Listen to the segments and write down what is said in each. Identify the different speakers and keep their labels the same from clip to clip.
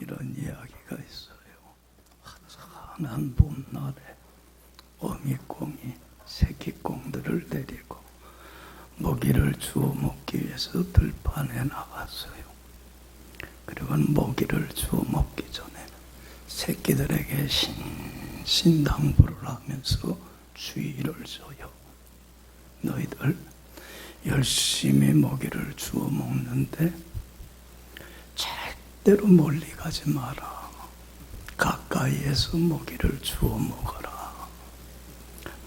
Speaker 1: 이런 이야기가 있어요. 환한 봄날에 어미꽁이 새끼꽁들을 데리고 먹이를 주워 먹기 위해서 들판에 나갔어요. 그리고 먹이를 주워 먹기 전에 새끼들에게 신신당부를 하면서 주의를 줘요. 너희들 열심히 먹이를 주워 먹는데 절대로 멀리 가지 마라. 가까이에서 먹이를 주워 먹어라.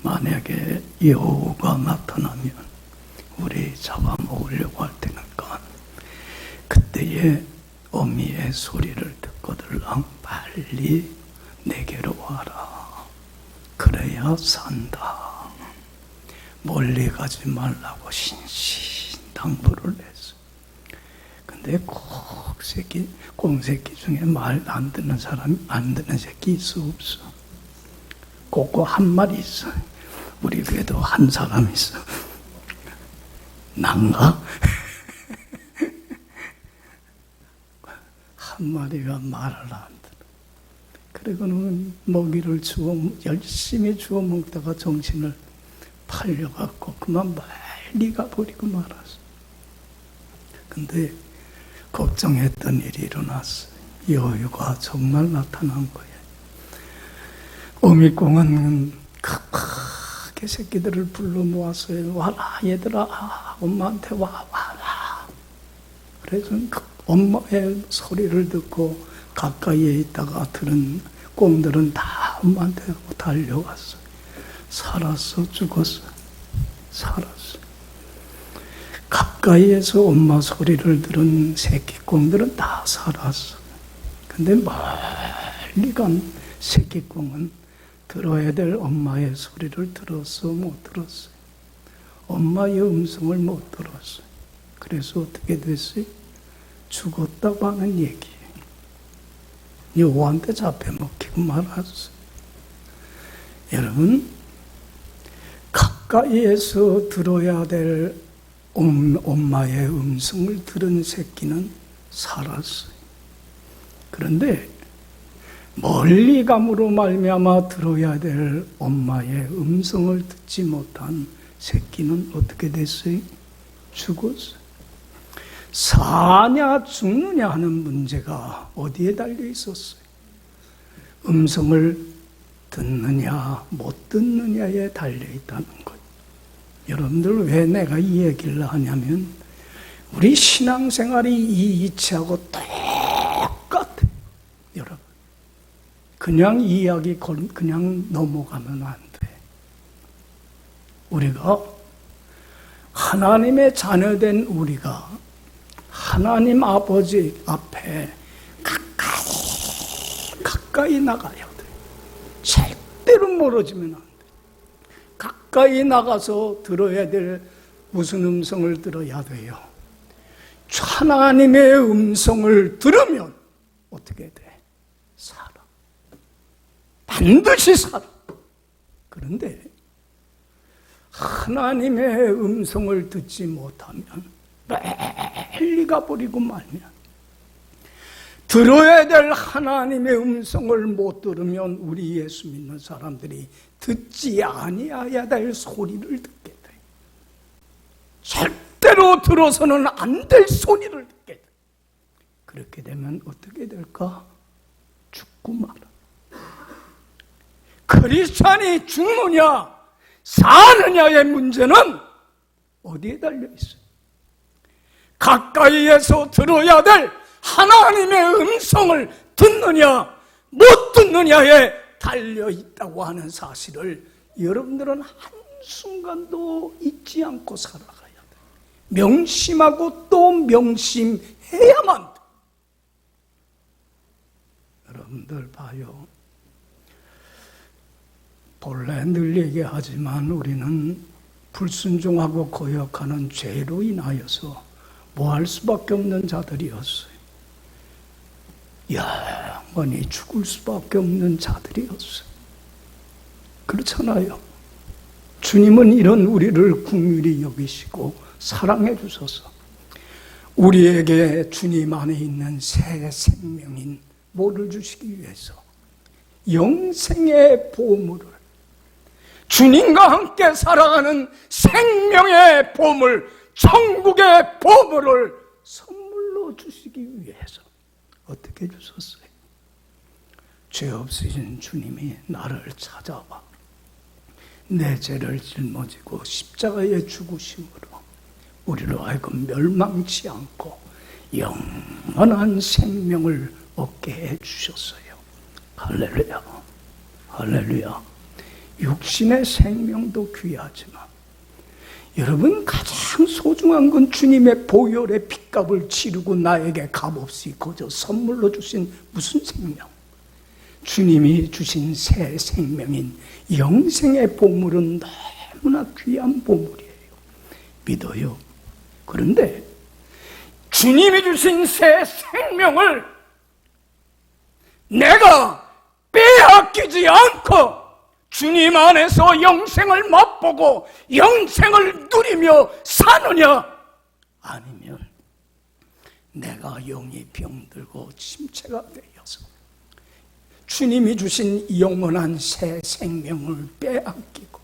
Speaker 1: 만약에 여우가 나타나면 우리 잡아먹으려고 할 테니까 그때에 어미의 소리를 듣거들랑 빨리 내게로 와라. 그래야 산다. 멀리 가지 말라고 신신당부를 했어. 근데 꽁새끼 중에 말 안 듣는 사람이 안 듣는 새끼 있어 없어? 꼭 한 마리 있어. 우리 교회도 한 사람 있어. 난가? 한 마리가 말을 안 들어. 그리고는 먹이를 열심히 주워 먹다가 정신을 팔려갖고 그만 멀리 가버리고 말았어. 근데 걱정했던 일이 일어났어. 여우가 정말 나타난 거예요. 어미꽁은 크게 새끼들을 불러 모았어요. 와라 얘들아, 엄마한테 와라. 그래서 엄마의 소리를 듣고 가까이에 있다가 들은 꽁들은 다 엄마한테 달려왔어요. 살았어, 죽었어? 살았어. 가까이에서 엄마 소리를 들은 새끼 꽁들은 다 살았어. 근데 멀리 간 새끼 꽁은 들어야 될 엄마의 소리를 들었어, 못 들었어? 엄마의 음성을 못 들었어. 그래서 어떻게 됐어요? 죽었다고 하는 얘기예요. 여우한테 잡혀먹히고 말았어. 여러분, 가까이에서 들어야 될 엄마의 음성을 들은 새끼는 살았어요. 그런데 멀리 감으로 말미암아 들어야 될 엄마의 음성을 듣지 못한 새끼는 어떻게 됐어요? 죽었어요. 사냐 죽느냐 하는 문제가 어디에 달려 있었어요? 음성을 듣느냐 못 듣느냐에 달려 있다는 것. 여러분들 왜 내가 이 얘기를 하냐면 우리 신앙생활이 이 이치하고 똑같아요. 여러분 그냥 이야기 그냥 넘어가면 안 돼. 우리가 하나님의 자녀된 우리가 하나님 아버지 앞에 가까이 나가야 돼. 절대로 멀어지면 안 돼. 가까이 나가서 들어야 될 무슨 음성을 들어야 돼요? 하나님의 음성을 들으면 어떻게 돼? 살아. 반드시 살아. 그런데 하나님의 음성을 듣지 못하면 빨리 가버리고 말면 들어야 될 하나님의 음성을 못 들으면 우리 예수 믿는 사람들이 듣지 아니해야 될 소리를 듣게 돼. 절대로 들어서는 안 될 소리를 듣게 돼. 그렇게 되면 어떻게 될까? 죽고 말아. 크리스찬이 죽느냐 사느냐의 문제는 어디에 달려 있어요? 가까이에서 들어야 될 하나님의 음성을 듣느냐 못 듣느냐에 달려있다고 하는 사실을 여러분들은 한순간도 잊지 않고 살아가야 돼. 명심하고 또 명심해야만 돼. 여러분들 봐요. 본래 늘 얘기하지만 우리는 불순종하고 거역하는 죄로 인하여서 뭐할 수밖에 없는 자들이었어요. 영원히 죽을 수밖에 없는 자들이었어요. 그렇잖아요. 주님은 이런 우리를 긍휼히 여기시고 사랑해 주셔서 우리에게 주님 안에 있는 새 생명인 뭐를 주시기 위해서? 영생의 보물을, 주님과 함께 살아가는 생명의 보물, 천국의 보물을 선물로 주시기 위해서. 어떻게 주셨어요? 죄 없으신 주님이 나를 찾아와 내 죄를 짊어지고 십자가에 죽으심으로 우리로 하여금 멸망치 않고 영원한 생명을 얻게 해주셨어요. 할렐루야, 할렐루야. 육신의 생명도 귀하지만 여러분, 가장 소중한 건 주님의 보혈의 핏값을 치르고 나에게 값없이 거저 선물로 주신 무슨 생명? 주님이 주신 새 생명인 영생의 보물은 너무나 귀한 보물이에요. 믿어요. 그런데 주님이 주신 새 생명을 내가 빼앗기지 않고 주님 안에서 영생을 맛보고 영생을 누리며 사느냐? 아니면 내가 영이 병들고 침체가 되어서 주님이 주신 영원한 새 생명을 빼앗기고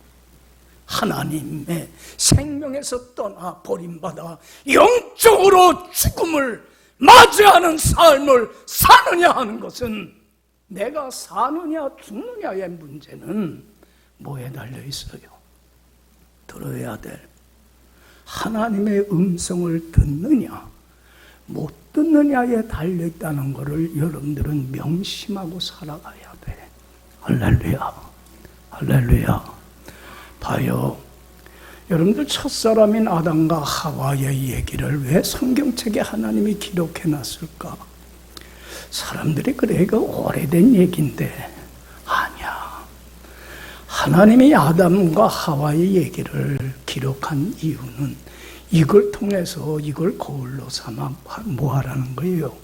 Speaker 1: 하나님의 생명에서 떠나 버림받아 영적으로 죽음을 맞이하는 삶을 사느냐 하는 것은, 내가 사느냐 죽느냐의 문제는 뭐에 달려 있어요? 들어야 될 하나님의 음성을 듣느냐 못 듣느냐에 달려 있다는 것을 여러분들은 명심하고 살아가야 돼. 할렐루야, 할렐루야. 봐요, 여러분들 첫사람인 아담과 하와의 얘기를 왜 성경책에 하나님이 기록해놨을까? 사람들이 그래, 이거 오래된 얘기인데. 아니야. 하나님이 아담과 하와의 얘기를 기록한 이유는 이걸 통해서 이걸 거울로 삼아 뭐 하라는 거예요?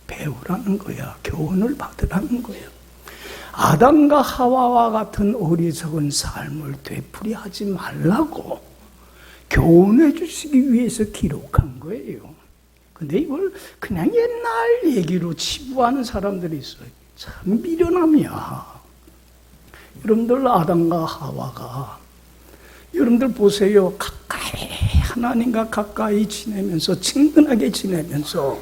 Speaker 1: 배우라는 거야. 교훈을 받으라는 거예요. 아담과 하와와 같은 어리석은 삶을 되풀이하지 말라고 교훈해 주시기 위해서 기록한 거예요. 근데 이걸 그냥 옛날 얘기로 치부하는 사람들이 있어요. 참 미련함이야. 여러분들, 아담과 하와가, 여러분들 보세요. 가까이, 하나님과 가까이 지내면서, 친근하게 지내면서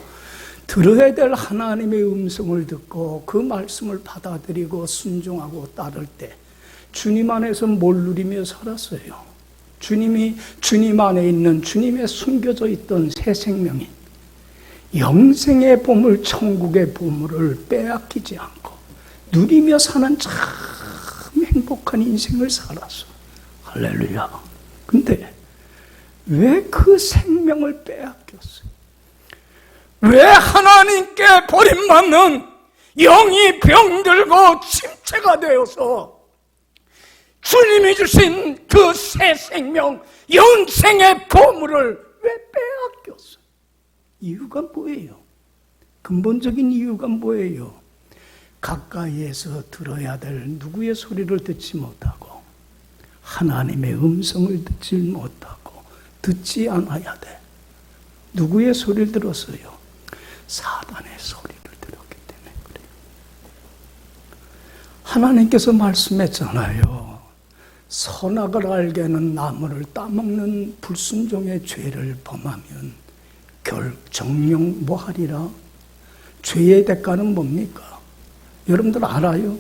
Speaker 1: 들어야 될 하나님의 음성을 듣고 그 말씀을 받아들이고 순종하고 따를 때 주님 안에서 뭘 누리며 살았어요? 주님이 주님 안에 있는, 주님의 숨겨져 있던 새 생명인 영생의 보물, 천국의 보물을 빼앗기지 않고 누리며 사는 참 행복한 인생을 살았어. 할렐루야. 근데 왜 그 생명을 빼앗겼어요? 왜 하나님께 버림받는 영이 병들고 침체가 되어서 주님이 주신 그 새 생명, 영생의 보물을 왜 빼앗겼어요? 이유가 뭐예요? 근본적인 이유가 뭐예요? 가까이에서 들어야 될 누구의 소리를 듣지 못하고 하나님의 음성을 듣지 못하고 듣지 않아야 돼. 누구의 소리를 들었어요? 사단의 소리를 들었기 때문에 그래요. 하나님께서 말씀했잖아요. 선악을 알게 하는 나무를 따먹는 불순종의 죄를 범하면 정령 뭐하리라? 죄의 대가는 뭡니까? 여러분들 알아요?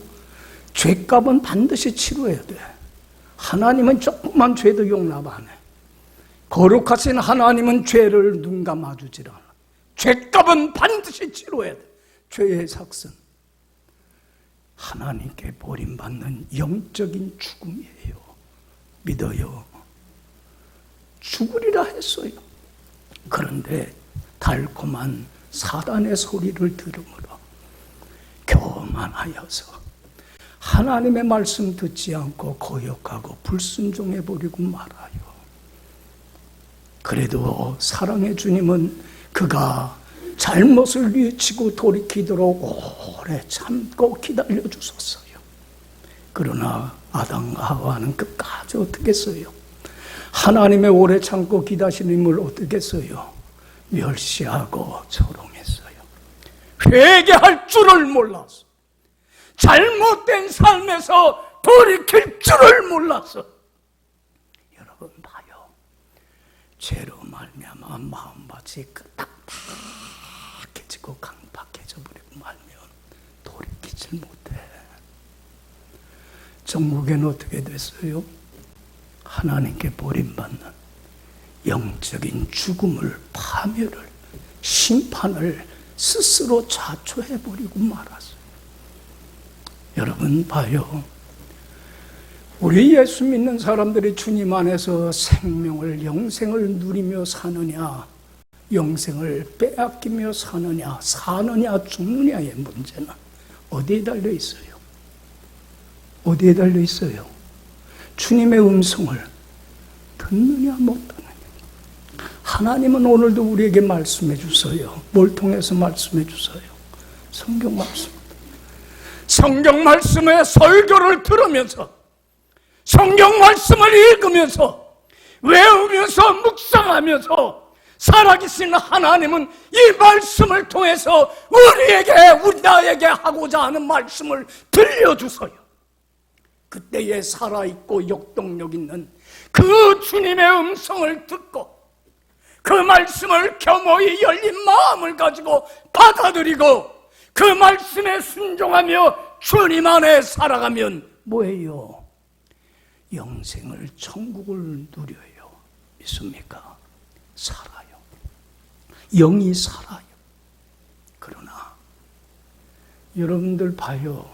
Speaker 1: 죄값은 반드시 치러야 돼. 하나님은 조그만 죄도 용납 안 해. 거룩하신 하나님은 죄를 눈 감아주질 않아. 죄값은 반드시 치러야 돼. 죄의 삭선, 하나님께 버림받는 영적인 죽음이에요. 믿어요. 죽으리라 했어요. 그런데 달콤한 사단의 소리를 들으므로 교만하여서 하나님의 말씀 듣지 않고 거역하고 불순종해버리고 말아요. 그래도 사랑의 주님은 그가 잘못을 뉘우치고 돌이키도록 오래 참고 기다려주셨어요. 그러나 아담과 하와는 끝까지 어떻게 했어요? 하나님의 오래 참고 기다리심을 어떻게 했어요? 멸시하고 조롱했어요. 회개할 줄을 몰라서, 잘못된 삶에서 돌이킬 줄을 몰라서, 여러분 봐요, 죄로 말미암아 마음밭이 딱딱해지고 강박해져 버리고 말면 돌이키질 못해. 전국에는 어떻게 됐어요? 하나님께 버림받는 영적인 죽음을, 파멸을, 심판을 스스로 자초해버리고 말았어요. 여러분 봐요, 우리 예수 믿는 사람들이 주님 안에서 생명을, 영생을 누리며 사느냐, 영생을 빼앗기며 사느냐, 사느냐 죽느냐의 문제는 어디에 달려 있어요? 어디에 달려 있어요? 주님의 음성을 듣느냐 못 듣느냐. 하나님은 오늘도 우리에게 말씀해 주세요. 뭘 통해서 말씀해 주세요? 성경 말씀. 성경 말씀의 설교를 들으면서, 성경 말씀을 읽으면서, 외우면서, 묵상하면서, 살아계신 하나님은 이 말씀을 통해서 우리에게, 나에게 하고자 하는 말씀을 들려주세요. 그때에 살아있고 역동력 있는 그 주님의 음성을 듣고 그 말씀을 겸허히 열린 마음을 가지고 받아들이고 그 말씀에 순종하며 주님 안에 살아가면 뭐예요? 영생을, 천국을 누려요. 믿습니까? 살아요. 영이 살아요. 그러나 여러분들 봐요,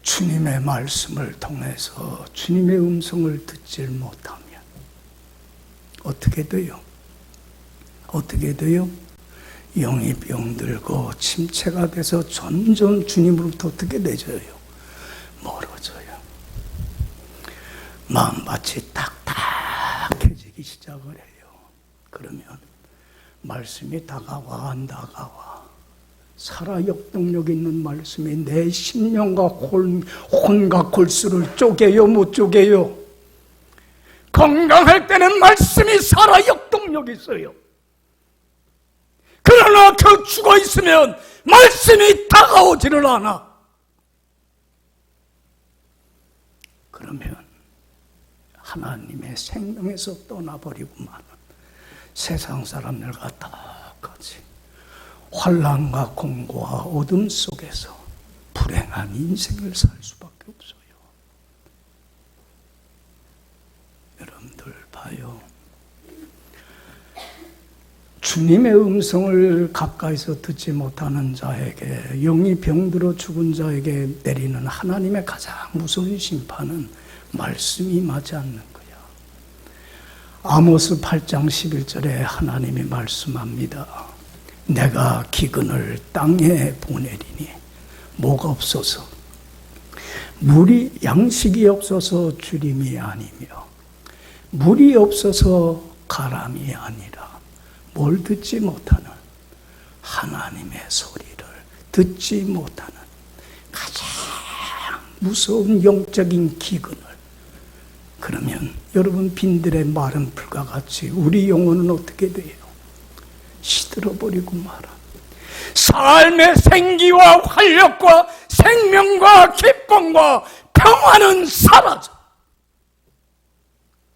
Speaker 1: 주님의 말씀을 통해서 주님의 음성을 듣질 못하면 어떻게 돼요? 어떻게 돼요? 영이 병들고 침체가 돼서 점점 주님으로부터 어떻게 되져요? 멀어져요. 마음밭이 딱딱해지기 시작을 해요. 그러면 말씀이 다가와 안 다가와? 살아 역동력 있는 말씀이 내 심령과 혼과 골수를 쪼개요, 못 쪼개요? 건강할 때는 말씀이 살아 역동력 있어요. 그러나 그 죽어 있으면 말씀이 다가오지를 않아. 그러면 하나님의 생명에서 떠나버리고 마는 세상 사람들과 똑같이 환난과 공고와 어둠 속에서 불행한 인생을 살 수밖에 없어요. 여러분들 봐요, 주님의 음성을 가까이서 듣지 못하는 자에게, 영이 병들어 죽은 자에게 내리는 하나님의 가장 무서운 심판은 말씀이 임하지 않는 거야. 아모스 8장 11절에 하나님이 말씀합니다. 내가 기근을 땅에 보내리니 뭐가 없어서, 물이, 양식이 없어서 주림이 아니며 물이 없어서 가람이 아니라 뭘 듣지 못하는, 하나님의 소리를 듣지 못하는 가장 무서운 영적인 기근을. 그러면 여러분, 빈들의 마른 풀과 같이 우리 영혼은 어떻게 돼요? 시들어버리고 말아. 삶의 생기와 활력과 생명과 기쁨과 평화는 사라져.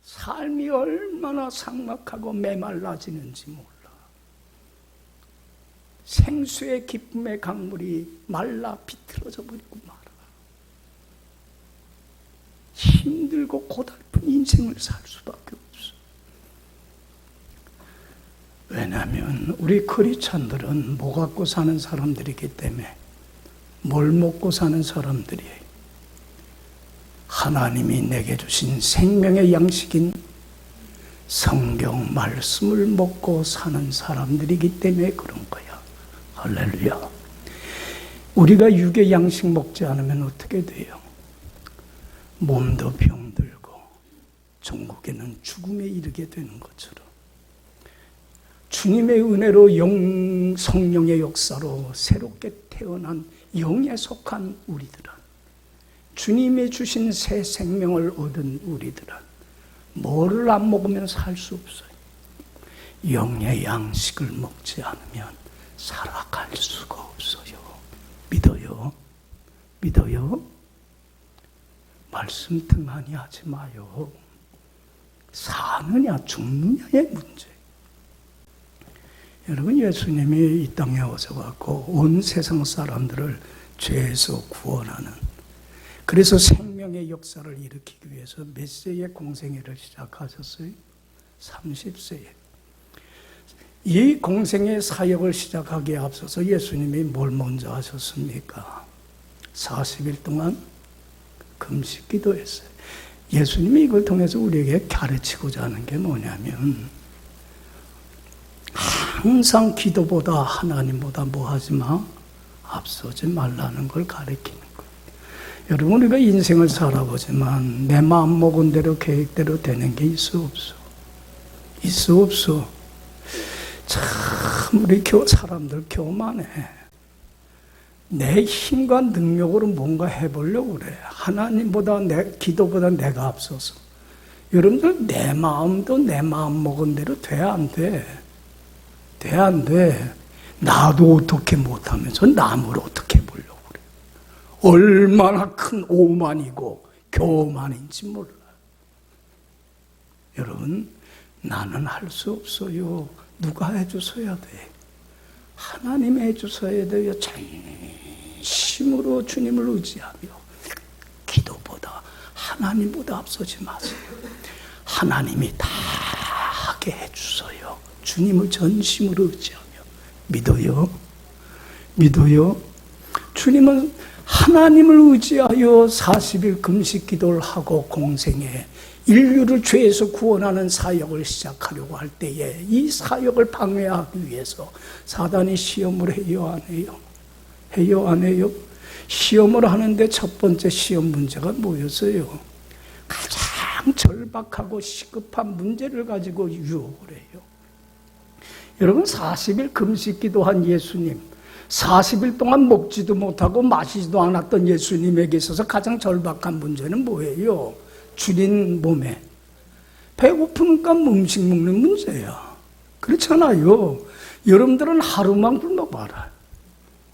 Speaker 1: 삶이 얼마나 삭막하고 메말라지는지 몰라. 생수의 기쁨의 강물이 말라 비틀어져 버리고 말아. 힘들고 고달픈 인생을 살 수밖에 없어. 왜냐하면 우리 크리스찬들은 뭐 갖고 사는 사람들이기 때문에, 뭘 먹고 사는 사람들이에요. 하나님이 내게 주신 생명의 양식인 성경 말씀을 먹고 사는 사람들이기 때문에 그런 거야. 할렐루야. 우리가 육의 양식 먹지 않으면 어떻게 돼요? 몸도 병들고 종국에는 죽음에 이르게 되는 것처럼, 주님의 은혜로 성령의 역사로 새롭게 태어난 영에 속한 우리들은, 주님이 주신 새 생명을 얻은 우리들은 뭐를 안 먹으면 살 수 없어요. 영의 양식을 먹지 않으면 살아갈 수가 없어요. 믿어요? 믿어요? 말씀 등한히 하지 마요. 사느냐 죽느냐의 문제. 여러분, 예수님이 이 땅에 오셔갖고 온 세상 사람들을 죄에서 구원하는, 그래서 생명의 역사를 일으키기 위해서 몇 세에 공생애를 시작하셨어요? 30세에. 이 공생의 사역을 시작하기에 앞서서 예수님이 뭘 먼저 하셨습니까? 40일 동안 금식 기도했어요. 예수님이 이걸 통해서 우리에게 가르치고자 하는 게 뭐냐면, 항상 기도보다 하나님보다 뭐 하지 마? 앞서지 말라는 걸 가르치는 거예요. 여러분, 우리가 인생을 살아보지만 내 마음 먹은 대로 계획대로 되는 게 있어 없어? 있어 없어? 참 우리 사람들 교만해. 내 힘과 능력으로 뭔가 해보려고 그래. 하나님보다 기도보다 내가 앞서서. 여러분들, 내 마음도 내 마음 먹은 대로 돼 안 돼? 돼 안 돼? 나도 어떻게 못하면서 남을 어떻게 해보려고 그래. 얼마나 큰 오만이고 교만인지 몰라요. 여러분, 나는 할 수 없어요. 누가 해주셔야 돼? 하나님이 해주셔야 돼요. 진심으로 주님을 의지하며 기도보다 하나님보다 앞서지 마세요. 하나님이 다 하게 해주셔요. 주님을 전심으로 의지하며. 믿어요? 믿어요? 주님은 하나님을 의지하여 40일 금식 기도를 하고 공생에 인류를 죄에서 구원하는 사역을 시작하려고 할 때에 이 사역을 방해하기 위해서 사단이 시험을 해요, 안 해요? 해요, 안 해요? 시험을 하는데 첫 번째 시험 문제가 뭐였어요? 가장 절박하고 시급한 문제를 가지고 유혹을 해요. 여러분, 40일 금식 기도한 예수님, 40일 동안 먹지도 못하고 마시지도 않았던 예수님에게 있어서 가장 절박한 문제는 뭐예요? 줄인 몸에 배고프니까 음식 먹는 문제야. 그렇잖아요. 여러분들은 하루만 굶어봐라.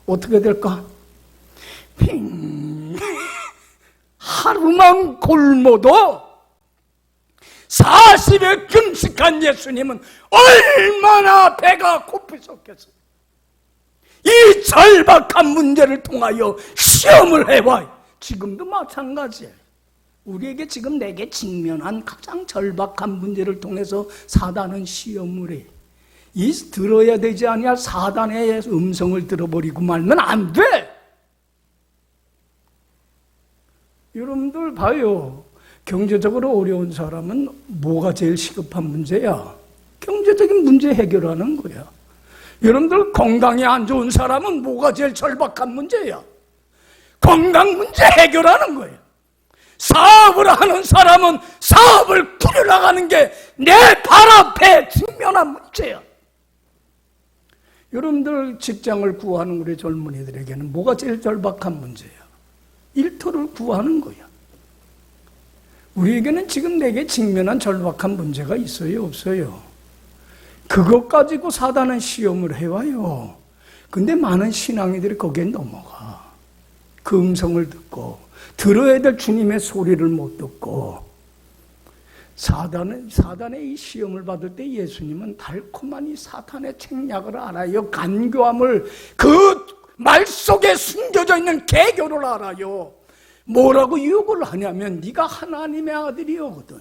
Speaker 1: 어떻게 될까? 하루만 굶어도 40일 금식한 예수님은 얼마나 배가 고프셨겠어요. 이 절박한 문제를 통하여 시험을 해와요. 지금도 마찬가지예요. 우리에게 지금 내게 직면한 가장 절박한 문제를 통해서 사단은 시험을 해. 이 들어야 되지 않냐? 사단의 음성을 들어버리고 말면 안 돼. 여러분들 봐요. 경제적으로 어려운 사람은 뭐가 제일 시급한 문제야? 경제적인 문제 해결하는 거야. 여러분들 건강이 안 좋은 사람은 뭐가 제일 절박한 문제야? 건강 문제 해결하는 거야. 사업을 하는 사람은 사업을 꾸려나가는 게 내 발 앞에 직면한 문제야. 여러분들 직장을 구하는 우리 젊은이들에게는 뭐가 제일 절박한 문제야? 일터를 구하는 거야. 우리에게는 지금 내게 직면한 절박한 문제가 있어요, 없어요? 그것 가지고 사단은 시험을 해와요. 근데 많은 신앙이들이 거기에 넘어가. 그 음성을 듣고 들어야 될 주님의 소리를 못 듣고 사단의 이 시험을 받을 때 예수님은 달콤한 이 사탄의 책략을 알아요. 간교함을, 그 말 속에 숨겨져 있는 개교를 알아요. 뭐라고 유혹을 하냐면 네가 하나님의 아들이거든.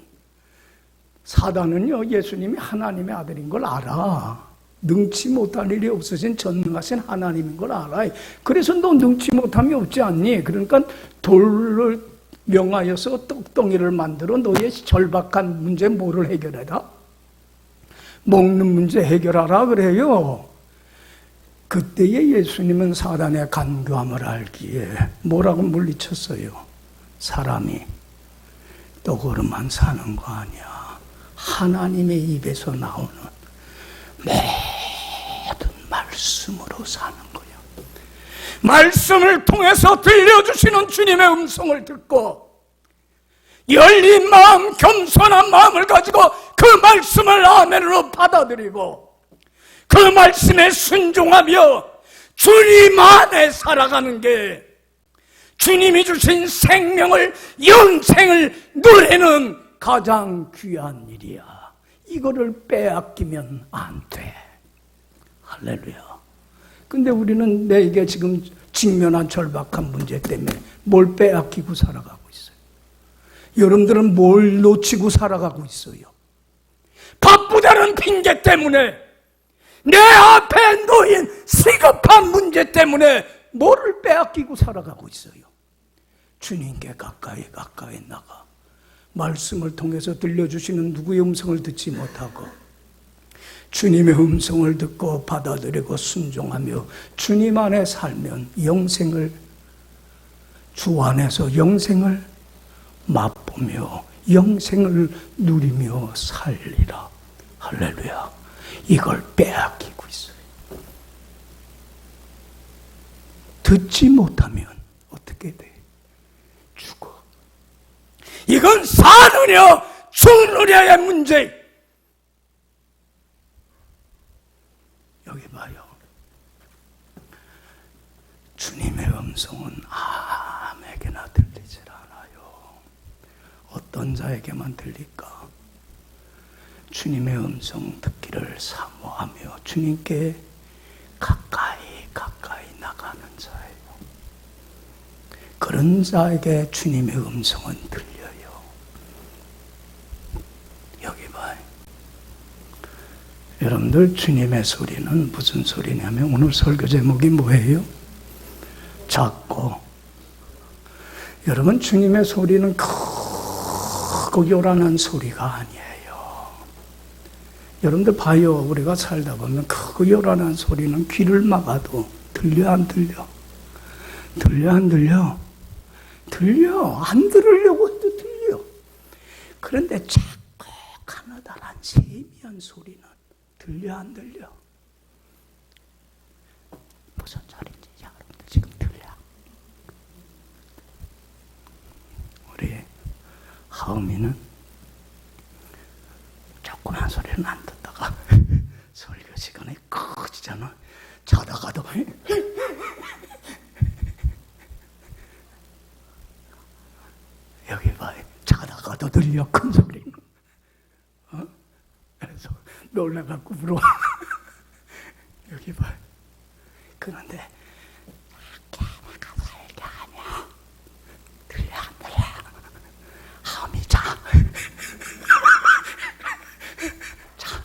Speaker 1: 사단은요, 예수님이 하나님의 아들인 걸 알아. 능치 못할 일이 없으신 전능하신 하나님인 걸 알아. 그래서 너 능치 못함이 없지 않니? 그러니까 돌을 명하여서 떡덩이를 만들어 너의 절박한 문제 뭐를 해결해라? 먹는 문제 해결하라 그래요. 그때의 예수님은 사단의 간교함을 알기에 뭐라고 물리쳤어요? 사람이 떡으로만 사는 거 아니야. 하나님의 입에서 나오는 모든 말씀으로 사는 거야. 말씀을 통해서 들려주시는 주님의 음성을 듣고 열린 마음, 겸손한 마음을 가지고 그 말씀을 아멘으로 받아들이고 그 말씀에 순종하며 주님 안에 살아가는 게 주님이 주신 생명을, 영생을 누리는 가장 귀한 일이야. 이거를 빼앗기면 안 돼. 할렐루야. 근데 우리는 내게 지금 직면한 절박한 문제 때문에 뭘 빼앗기고 살아가고 있어요. 여러분들은 뭘 놓치고 살아가고 있어요. 바쁘다는 핑계 때문에, 내 앞에 놓인 시급한 문제 때문에 뭐를 빼앗기고 살아가고 있어요. 주님께 가까이 나가 말씀을 통해서 들려주시는 누구의 음성을 듣지 못하고 주님의 음성을 듣고 받아들이고 순종하며 주님 안에 살면 영생을, 주 안에서 영생을 맛보며 영생을 누리며 살리라. 할렐루야. 이걸 빼앗기고 있어요. 듣지 못하면 어떻게 돼? 죽어. 이건 사느냐 죽느냐의 문제. 여기 봐요. 주님의 음성은 아무에게나 들리질 않아요. 어떤 자에게만 들릴까? 주님의 음성 듣기를 사모하며 주님께 가까이 나가는 자예요. 그런 자에게 주님의 음성은 들려요. 여기 봐요. 여러분들, 주님의 소리는 무슨 소리냐면, 오늘 설교 제목이 뭐예요? 작고. 여러분, 주님의 소리는 크고 요란한 소리가 아니에요. 여러분들 봐요. 우리가 살다 보면 크고 요란한 소리는 귀를 막아도 들려 안 들려? 들려 안 들려? 들려. 안 들으려고 해도 들려. 그런데 작고 가느다란 세미한 소리는 들려 안 들려? 무슨 소리인지 여러분들 지금 들려? 우리 하음이는 조그만 소리는 안 듣다가 설교 시간에 커지잖아. 자다가도 여기 봐. 자다가도 들려, 큰 소리는. 그래서 놀라갖고 울어. 여기 봐. 그런데 내가 설교하면 들려 안 들려? 하음이 자. 자,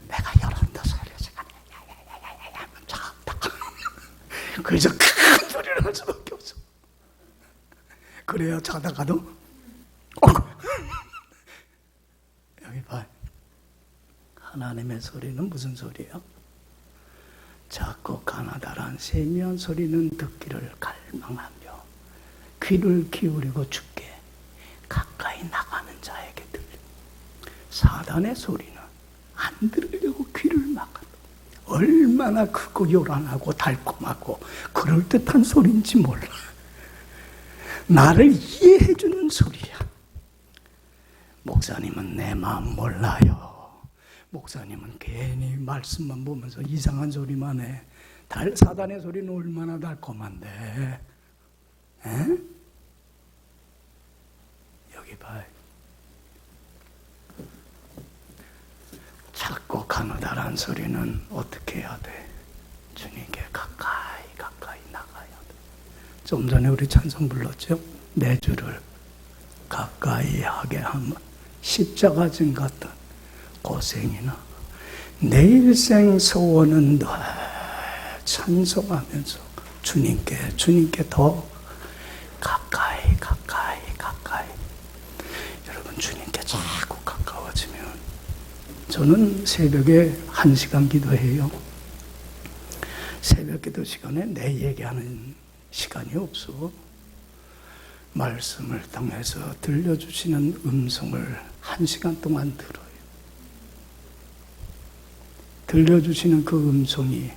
Speaker 1: 내가 여러분들 설교 시간에 야야야야야 하면 자다. 그래서 큰 소리를 할 수밖에 없어. 그래야 자다가도 여기 봐. 하나님의 소리는 무슨 소리예요? 작고 가나다란 세미한 소리는 듣기를 갈망하며 귀를 기울이고 주께 가까이 나가는 자에게 들려. 사단의 소리는 안 들으려고 귀를 막아. 얼마나 크고 요란하고 달콤하고 그럴듯한 소리인지 몰라. 나를 이해해주는 소리야. 목사님은 내 마음 몰라요. 목사님은 괜히 말씀만 보면서 이상한 소리만 해. 사단의 소리는 얼마나 달콤한데. 에? 여기 봐요. 작고 가느다란 소리는 어떻게 해야 돼? 주님께 가까이 나가야 돼. 좀 전에 우리 찬송 불렀죠? 내 주를 가까이 하게 하면 십자가 진 같은 고생이나 내 일생 소원은 늘 찬송하면서 주님께 더 가까이. 여러분, 주님께 자꾸 가까워지면, 저는 새벽에 1시간 기도해요. 새벽 기도 시간에 내 얘기하는 시간이 없어. 말씀을 통해서 들려주시는 음성을 1시간 동안 들어요. 들려주시는 그 음성이,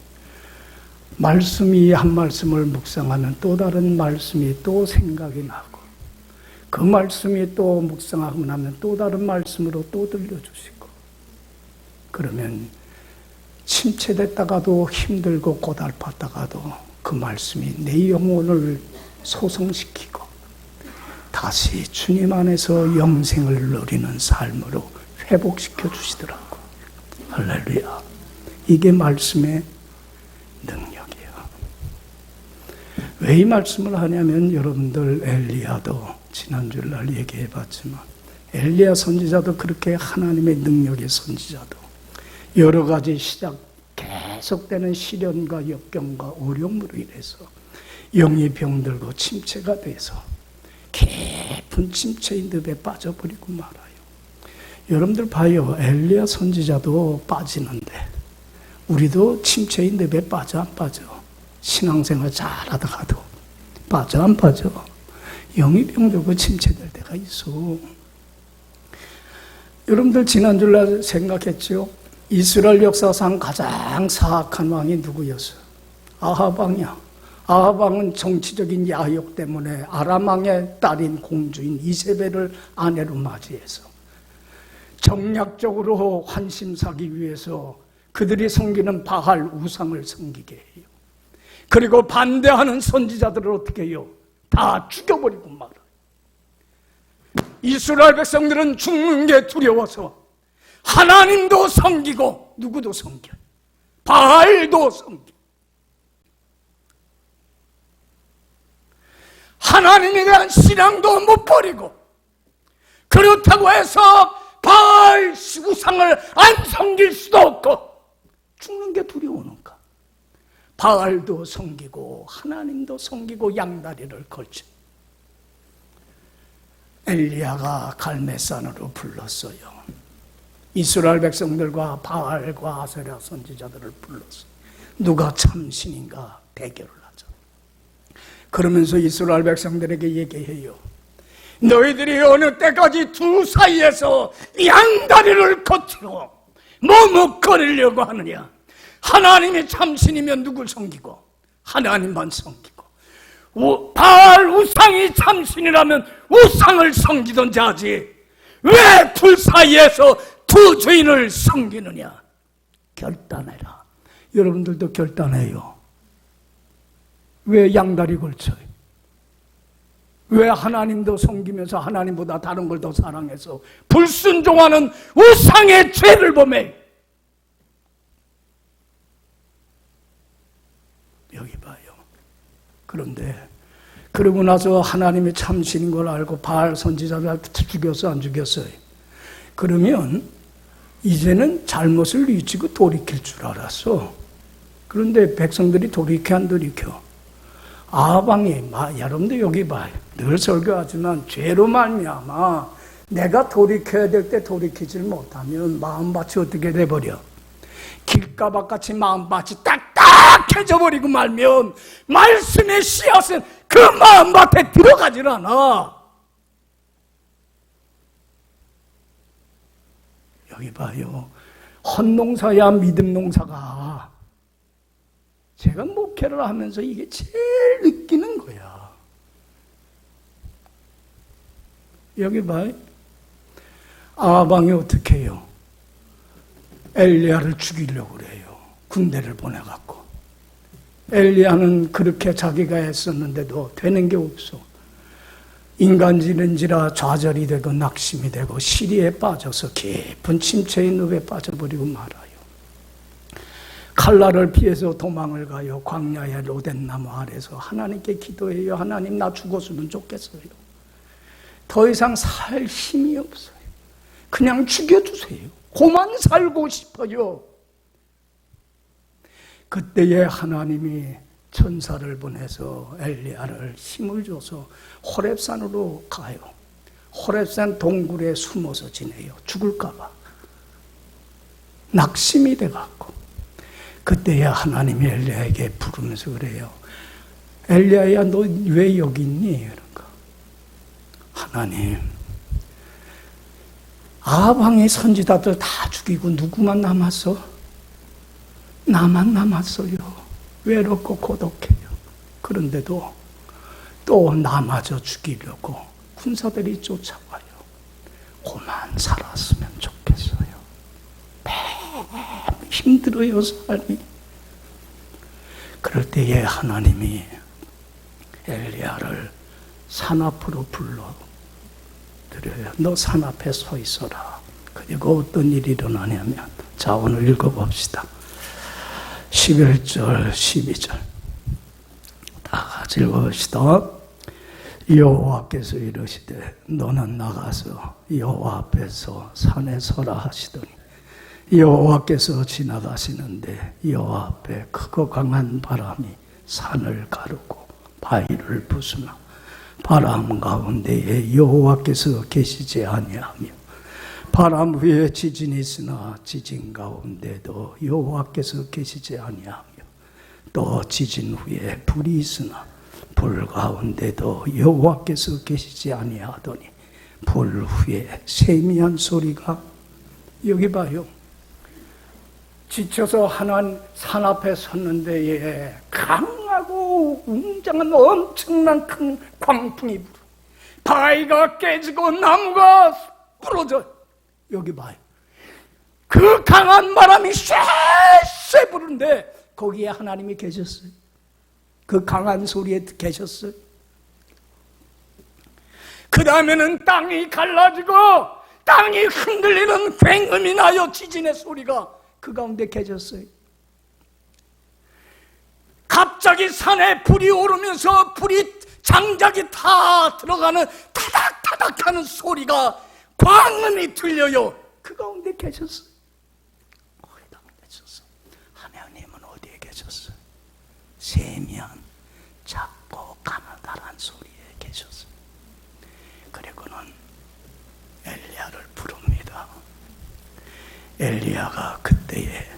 Speaker 1: 말씀이 한 말씀을 묵상하면 또 다른 말씀이 또 생각이 나고, 그 말씀이 또 묵상하고 나면 또 다른 말씀으로 또 들려주시고, 그러면 침체됐다가도 힘들고 고달팠다가도 그 말씀이 내 영혼을 소성시키고 다시 주님 안에서 영생을 누리는 삶으로 회복시켜 주시더라고. 할렐루야. 이게 말씀의 능력이에요. 왜 이 말씀을 하냐면 여러분들 엘리야도 지난주날 얘기해 봤지만 엘리야 선지자도 그렇게 하나님의 능력의 선지자도 여러 가지 계속되는 시련과 역경과 어려움으로 인해서 영이 병들고 침체가 돼서 깊은 침체의 늪에 빠져버리고 말아요. 여러분들 봐요. 엘리야 선지자도 빠지는데 우리도 침체의 늪에 빠져 안 빠져? 신앙생활 잘하다가도 빠져 안 빠져? 영이 병들고 침체될 때가 있어. 여러분들 지난주날 생각했죠? 이스라엘 역사상 가장 사악한 왕이 누구였어요? 아합 왕이야. 아합 왕은 정치적인 야욕 때문에 아람 왕의 딸인 공주인 이세벨을 아내로 맞이해서 정략적으로 환심 사기 위해서 그들이 섬기는 바알 우상을 섬기게 해요. 그리고 반대하는 선지자들을 어떻게 해요? 다 죽여버리고 말아요. 이스라엘 백성들은 죽는 게 두려워서 하나님도 섬기고 누구도 섬겨요. 바알도 섬겨요. 하나님에 대한 신앙도 못 버리고 그렇다고 해서 바알 우상을 안 섬길 수도 없고 죽는 게 두려우니까 바알도 섬기고 하나님도 섬기고 양다리를 걸쳐. 엘리야가 갈멜산으로 불렀어요. 이스라엘 백성들과 바알과 아세라 선지자들을 불렀어요. 누가 참신인가 대결을 하자. 그러면서 이스라엘 백성들에게 얘기해요. 너희들이 어느 때까지 두 사이에서 양다리를 거치고 머뭇거리려고 하느냐. 하나님이 참신이면 누굴 섬기고 하나님만 섬기고 바알 우상이 참신이라면 우상을 섬기든지 하지 왜 둘 사이에서 두 주인을 섬기느냐. 결단해라. 여러분들도 결단해요. 왜 양다리 걸쳐요? 왜 하나님도 섬기면서 하나님보다 다른 걸 더 사랑해서 불순종하는 우상의 죄를 범해? 여기 봐요. 그런데 그러고 나서 하나님이 참신인 걸 알고 바알 선지자를 죽였어 안 죽였어요? 그러면 이제는 잘못을 뉘우치고 돌이킬 줄 알았어. 그런데 백성들이 돌이켜 안 돌이켜? 아합 왕이 여러분들 여기 봐요. 늘 설교하지만 죄로 말미암아 내가 돌이켜야 될 때 돌이키질 못하면 마음밭이 어떻게 돼버려? 길가밭같이 마음밭이 딱딱해져 버리고 말면 말씀의 씨앗은 그 마음밭에 들어가질 않아. 여기 봐요. 헛농사야 믿음 농사가. 제가 목회를 하면서 이게 제일 느끼는 거야. 여기 봐요. 아합 왕이 어떻게 해요? 엘리야를 죽이려고 그래요. 군대를 보내갖고. 엘리야는 그렇게 자기가 애썼는데도 되는 게 없어. 인간지는지라 좌절이 되고 낙심이 되고 시리에 빠져서 깊은 침체의 늪에 빠져버리고 말아요. 칼날을 피해서 도망을 가요. 광야의 로덴나무 아래서 하나님께 기도해요. 하나님 나 죽었으면 좋겠어요. 더 이상 살 힘이 없어요. 그냥 죽여주세요. 고만 살고 싶어요. 그때에 하나님이 천사를 보내서 엘리야를 힘을 줘서 호렙산으로 가요. 호렙산 동굴에 숨어서 지내요. 죽을까 봐. 낙심이 돼갖고. 그때야 하나님이 엘리야에게 부르면서 그래요. 엘리야야 너 왜 여기 있니? 그런가. 하나님 아합 왕의 선지자들 다 죽이고 누구만 남았어? 나만 남았어요. 외롭고 고독해요. 그런데도 또 나마저 죽이려고 군사들이 쫓아와요. 고만 살았으면 좋겠어요. 힘들어요, 삶이. 그럴 때에 하나님이 엘리야를 산 앞으로 불러들여요. 너 산 앞에 서 있어라. 그리고 어떤 일이 일어나냐면, 자, 오늘 읽어봅시다. 11절, 12절. 다 같이 읽어봅시다. 여호와께서 이르시되 너는 나가서 여호와 앞에서 산에 서라 하시더니 여호와께서 지나가시는데 여호와 앞에 크고 강한 바람이 산을 가르고 바위를 부수나 바람 가운데에 여호와께서 계시지 아니하며 바람 위에 지진이 있으나 지진 가운데도 여호와께서 계시지 아니하며 또 지진 후에 불이 있으나 불 가운데도 여호와께서 계시지 아니하더니 불 후에 세미한 소리가, 여기 봐요. 지쳐서 하나님 산 앞에 섰는데 강하고 웅장한 엄청난 큰 광풍이 불어 바위가 깨지고 나무가 부러져. 여기 봐요. 그 강한 바람이 쎄쎄 부르는데 거기에 하나님이 계셨어요. 그 강한 소리에 계셨어요. 그 다음에는 땅이 갈라지고 땅이 흔들리는 굉음이 나요. 지진의 소리가 그 가운데 계셨어요. 갑자기 산에 불이 오르면서 불이 장작이 다 들어가는 타닥타닥 하는 소리가 광음이 들려요. 그 가운데 계셨어요. 어디다 계셨어요? 하나님은 어디에 계셨어요? 세미한 작고 가느다란 소리에 계셨어요. 그리고는 엘리야를 부릅니다. 엘리야가 그때에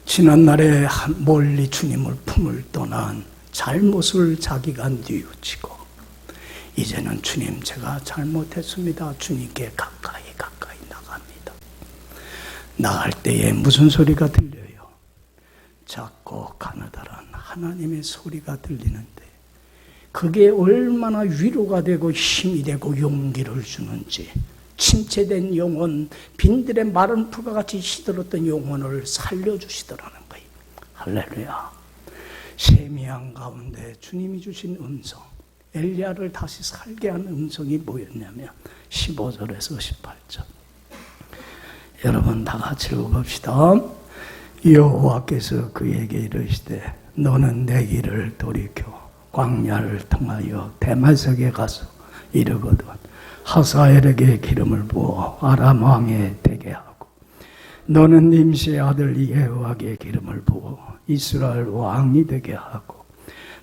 Speaker 1: 지난날에 멀리 주님을 품을 떠난 잘못을 자기가 뉘우치고 이제는 주님 제가 잘못했습니다. 주님께 가까이 나갑니다. 나갈 때에 무슨 소리가 들려요? 작고 가느다란 하나님의 소리가 들리는데 그게 얼마나 위로가 되고 힘이 되고 용기를 주는지, 침체된 영혼, 빈들의 마른 풀과 같이 시들었던 영혼을 살려주시더라는 거예요. 할렐루야. 세미한 가운데 주님이 주신 음성, 엘리야를 다시 살게 한 음성이 뭐였냐면 15절에서 18절. 여러분 다 같이 읽어봅시다. 여호와께서 그에게 이르시되 너는 내 길을 돌이켜 광야를 통하여 데마섹에 가서 이르거든 하사엘에게 기름을 부어 아람 왕에 되게 하고 너는 nim시의 아들 예후에게 기름을 부어 이스라엘 왕이 되게 하고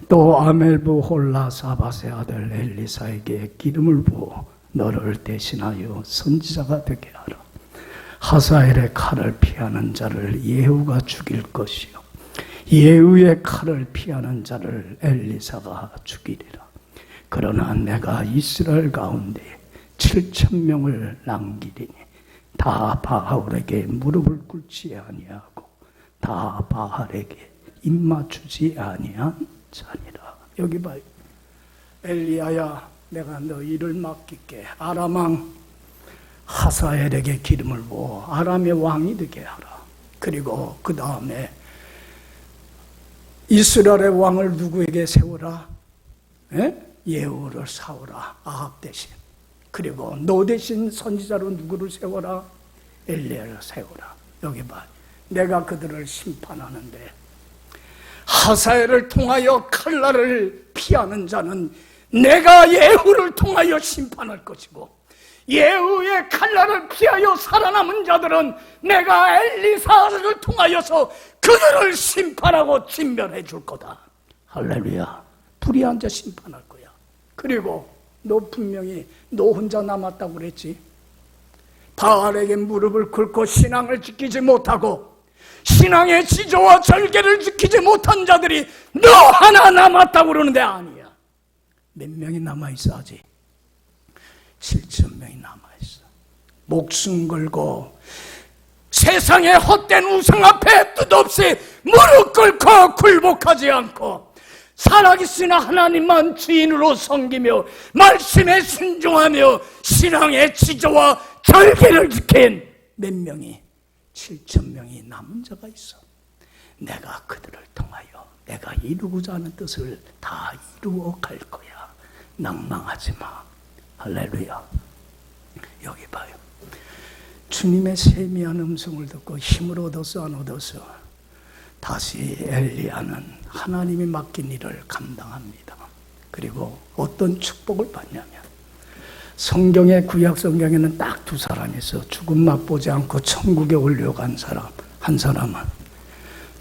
Speaker 1: 또 아멜부 홀라 사밧의 아들 엘리사에게 기름을 부어 너를 대신하여 선지자가 되게 하라. 하사엘의 칼을 피하는 자를 예후가 죽일 것이요 예후의 칼을 피하는 자를 엘리사가 죽이리라. 그러나 내가 이스라엘 가운데 7,000명을 남기리니 다 바알에게 무릎을 꿇지 아니하고 다 바알에게 입맞추지 아니한 자니라. 여기 봐요. 엘리야야 내가 너 일을 맡길게. 아람 왕 하사엘에게 기름을 부어 아람의 왕이 되게 하라. 그리고 그 다음에 이스라엘의 왕을 누구에게 세우라? 예후를 세우라. 아합 대신. 그리고 너 대신 선지자로 누구를 세워라? 엘리야를 세우라. 여기 봐. 내가 그들을 심판하는데 하사엘을 통하여 칼날을 피하는 자는 내가 예후를 통하여 심판할 것이고 예후의 칼날을 피하여 살아남은 자들은 내가 엘리사를 통하여서 그들을 심판하고 진멸해 줄 거다. 할렐루야. 불이 앉아 심판할 거야. 그리고 너 분명히 너 혼자 남았다고 그랬지. 바알에게 무릎을 꿇고 신앙을 지키지 못하고 신앙의 지조와 절개를 지키지 못한 자들이 너 하나 남았다고 그러는데 아니야. 몇 명이 남아있어 아직? 7,000명이 남아있어. 목숨 걸고 세상의 헛된 우상 앞에 뜻없이 무릎 꿇고 굴복하지 않고 살아계신 하나님만 주인으로 섬기며 말씀에 순종하며 신앙의 지조와 절개를 지킨 몇 명이 7,000명이 남은 자가 있어. 내가 그들을 통하여 내가 이루고자 하는 뜻을 다 이루어 갈 거야. 낭망하지 마. 할렐루야. 여기 봐요. 주님의 세미한 음성을 듣고 힘을 얻어서 안 얻어서 다시 엘리야는 하나님이 맡긴 일을 감당합니다. 그리고 어떤 축복을 받냐면 성경의 구약 성경에는 딱 두 사람이 있어. 죽음 맛보지 않고 천국에 올려간 사람 한 사람은,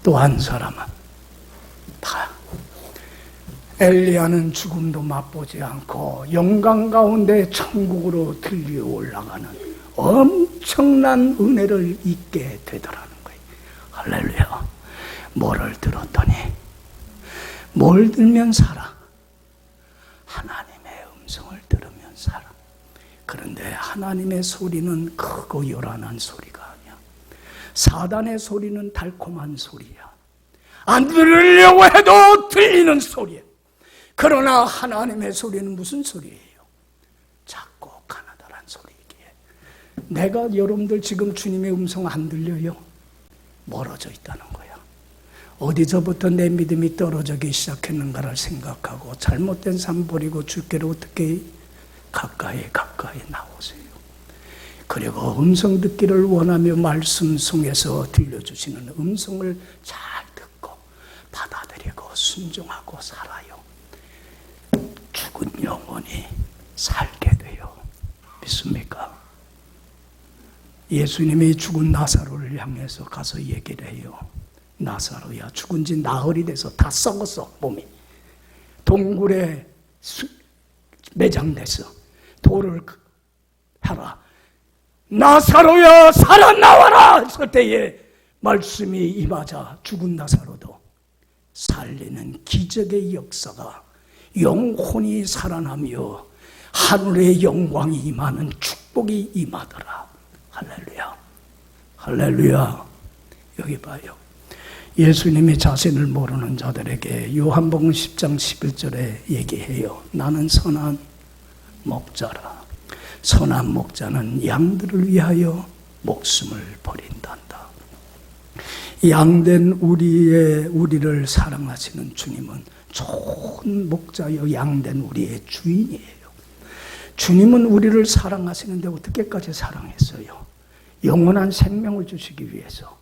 Speaker 1: 또 한 사람은 다 엘리야는 죽음도 맛보지 않고 영광 가운데 천국으로 들려 올라가는 엄청난 은혜를 잊게 되더라는 거예요. 할렐루야. 뭐를 들었더니 뭘 들면 살아? 하나님의 음성을 들으면 살아. 그런데 하나님의 소리는 크고 요란한 소리가 아니야. 사단의 소리는 달콤한 소리야. 안 들으려고 해도 들리는 소리야. 그러나 하나님의 소리는 무슨 소리예요? 작고 가나다란 소리이기에 내가 여러분들 지금 주님의 음성 안 들려요? 멀어져 있다는 거야. 어디서부터 내 믿음이 떨어지기 시작했는가를 생각하고 잘못된 삶 버리고 주께로 어떻게 가까이 나오세요. 그리고 음성 듣기를 원하며 말씀 속에서 들려주시는 음성을 잘 듣고 받아들이고 순종하고 살아요. 죽은 영혼이 살게 돼요. 믿습니까? 예수님이 죽은 나사로를 향해서 가서 얘기를 해요. 나사로야, 죽은 지 나흘이 돼서 다 썩었어. 몸이 동굴에 매장돼서 돌을 하라. 나사로야, 살아나와라 했을 때에 말씀이 임하자 죽은 나사로도 살리는 기적의 역사가, 영혼이 살아나며 하늘의 영광이 임하는 축복이 임하더라. 할렐루야. 할렐루야. 여기 봐요. 예수님이 자신을 모르는 자들에게 요한복음 10장 11절에 얘기해요. 나는 선한 목자라. 선한 목자는 양들을 위하여 목숨을 버린단다. 양된 우리를 사랑하시는 주님은 좋은 목자여 양된 우리의 주인이에요. 주님은 우리를 사랑하시는데 어떻게까지 사랑했어요? 영원한 생명을 주시기 위해서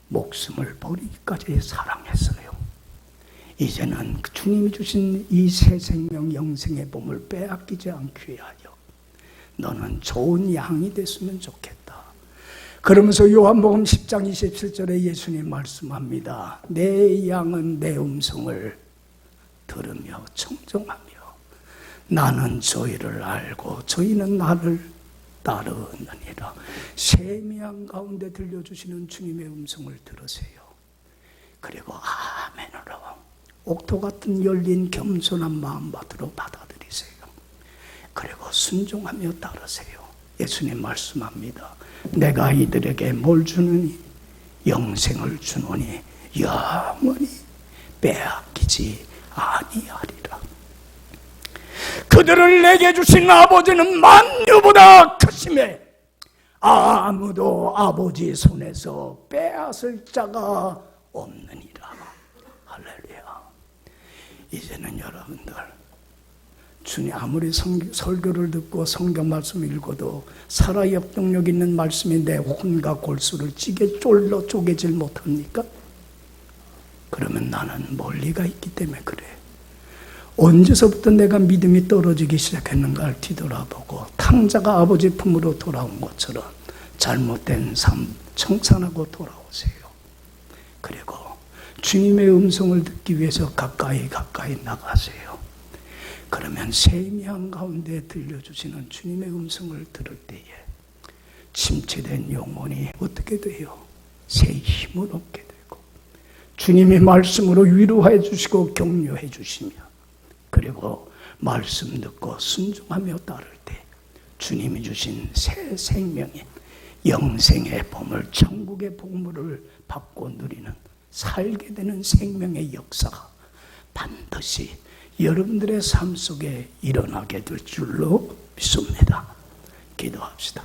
Speaker 1: 목숨을 버리기까지 사랑했어요. 이제는 주님이 주신 이 새 생명 영생의 봄을 빼앗기지 않기 위하여 너는 좋은 양이 됐으면 좋겠다. 그러면서 요한복음 10장 27절에 예수님 말씀합니다. 내 양은 내 음성을 들으며 청정하며 나는 저희를 알고 저희는 나를 따르느니라. 세미한 가운데 들려주시는 주님의 음성을 들으세요. 그리고 아멘으로 옥토 같은 열린 겸손한 마음밭으로 받아들이세요. 그리고 순종하며 따르세요. 예수님 말씀합니다. 내가 이들에게 뭘 주느니? 영생을 주노니 영원히 빼앗기지 아니하리라. 그들을 내게 주신 아버지는 만유보다 크심에 아무도 아버지 손에서 빼앗을 자가 없느니라. 할렐루야. 이제는 여러분들 주님 아무리 설교를 듣고 성경 말씀 읽어도 살아역동력 있는 말씀이 내 혼과 골수를 찌게 쫄러 쪼개질 못합니까? 그러면 나는 멀리가 있기 때문에 그래. 언제서부터 내가 믿음이 떨어지기 시작했는가를 뒤돌아보고 탕자가 아버지 품으로 돌아온 것처럼 잘못된 삶 청산하고 돌아오세요. 그리고 주님의 음성을 듣기 위해서 가까이 나가세요. 그러면 세미한 가운데 들려주시는 주님의 음성을 들을 때에 침체된 영혼이 어떻게 돼요? 새 힘을 얻게 되고 주님의 말씀으로 위로해 주시고 격려해 주시며 그리고 말씀 듣고 순종하며 따를 때 주님이 주신 새 생명인 영생의 보물, 천국의 보물을 받고 누리는 살게 되는 생명의 역사가 반드시 여러분들의 삶 속에 일어나게 될 줄로 믿습니다. 기도합시다.